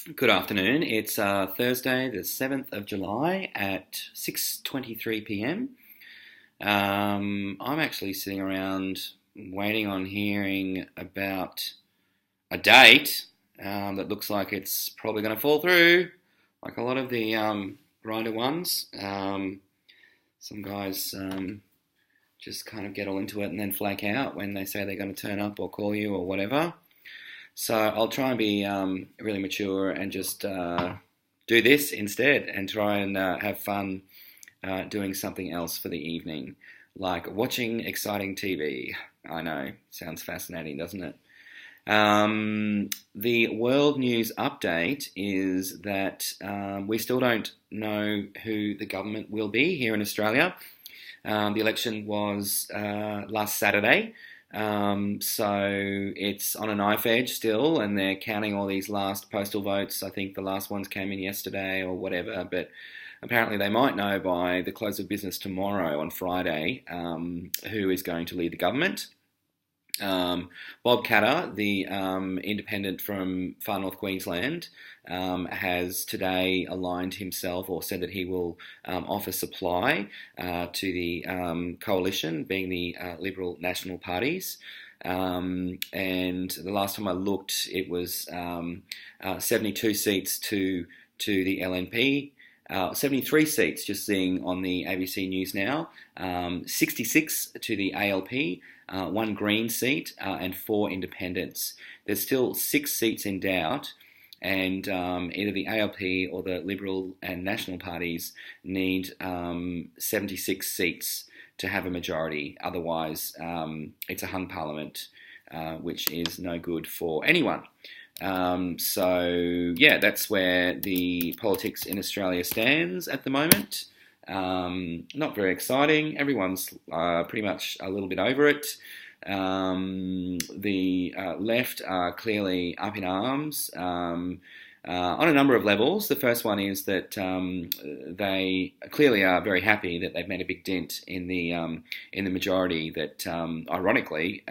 Good afternoon. It's Thursday, the 7th of July at 6:23 p.m. I'm actually sitting around waiting on hearing about a date that looks like it's probably going to fall through, like a lot of the grinder ones. Some guys just kind of get all into it and then flake out when they say they're going to turn up or call you or whatever. So I'll try and be really mature and just do this instead and try and have fun doing something else for the evening, like watching exciting TV. I know, sounds fascinating, doesn't it? The world news update is that we still don't know who the government will be here in Australia. The election was last Saturday. So it's on a knife edge still, and they're counting all these last postal votes. I think the last ones came in yesterday or whatever, but apparently they might know by the close of business tomorrow on Friday who is going to lead the government. Bob Katter, the independent from far north Queensland, has today aligned himself or said that he will offer supply to the coalition, being the Liberal National parties. And the last time I looked, it was 72 seats to the LNP. 73 seats, just seeing on the ABC News now, 66 to the ALP, one Green seat, and four independents. There's still 6 seats in doubt, and either the ALP or the Liberal and National parties need 76 seats to have a majority. Otherwise, it's a hung parliament, which is no good for anyone. So that's where the politics in Australia stands at the moment. Not very exciting. Everyone's pretty much a little bit over it. The left are clearly up in arms on a number of levels. The first one is that they clearly are very happy that they've made a big dent in the majority that, ironically,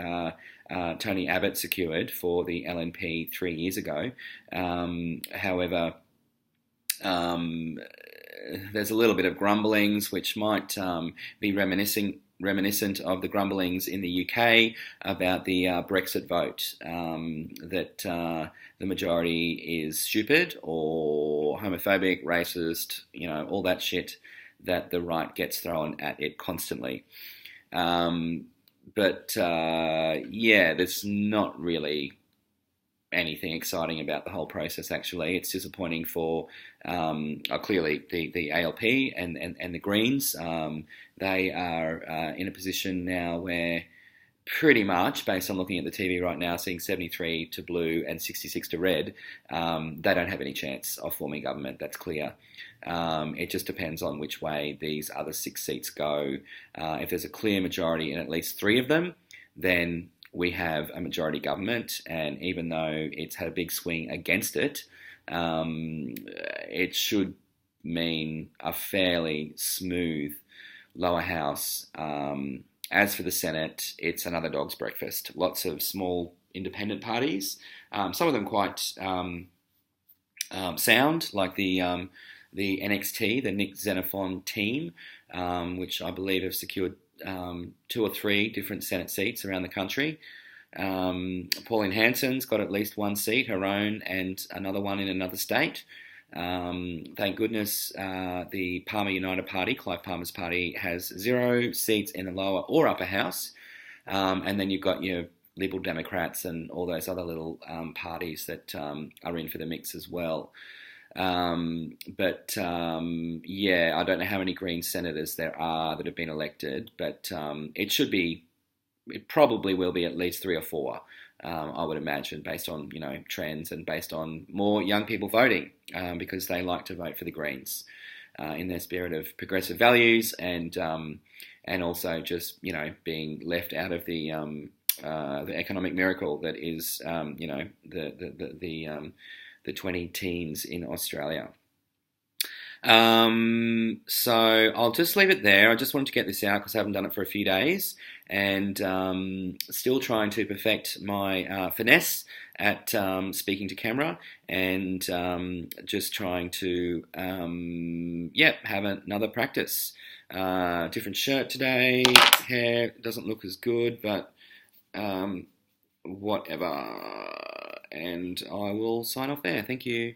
Tony Abbott secured for the LNP 3 years ago. However, there's a little bit of grumblings, which might be reminiscent of the grumblings in the UK about the Brexit vote, that the majority is stupid or homophobic, racist, all that shit that the right gets thrown at it constantly. But there's not really anything exciting about the whole process, actually. It's disappointing for clearly the ALP and the Greens. They are in a position now where pretty much, based on looking at the TV right now, seeing 73 to blue and 66 to red, they don't have any chance of forming government, that's clear. It just depends on which way these other 6 seats go. If there's a clear majority in at least 3 of them, then we have a majority government, and even though it's had a big swing against it, it should mean a fairly smooth lower house. As for the Senate, it's another dog's breakfast. Lots of small independent parties, some of them quite sound, like the NXT, the Nick Xenophon team, which I believe have secured 2 or 3 different Senate seats around the country. Pauline Hanson's got at least 1 seat, her own, and another one in another state. Thank goodness the Palmer United Party, Clive Palmer's party, has 0 seats in the lower or upper house. And then you've got your Liberal Democrats and all those other little parties that are in for the mix as well. I don't know how many Green senators there are that have been elected, but it probably will be at least 3 or 4, I would imagine, based on trends and based on more young people voting, because they like to vote for the Greens in their spirit of progressive values and also just being left out of the economic miracle that is the 20 teens in Australia. So I'll just leave it there. I just wanted to get this out because I haven't done it for a few days, and still trying to perfect my finesse at speaking to camera, and just trying to have another practice. Different shirt today. Hair doesn't look as good, but whatever. And I will sign off there. Thank you.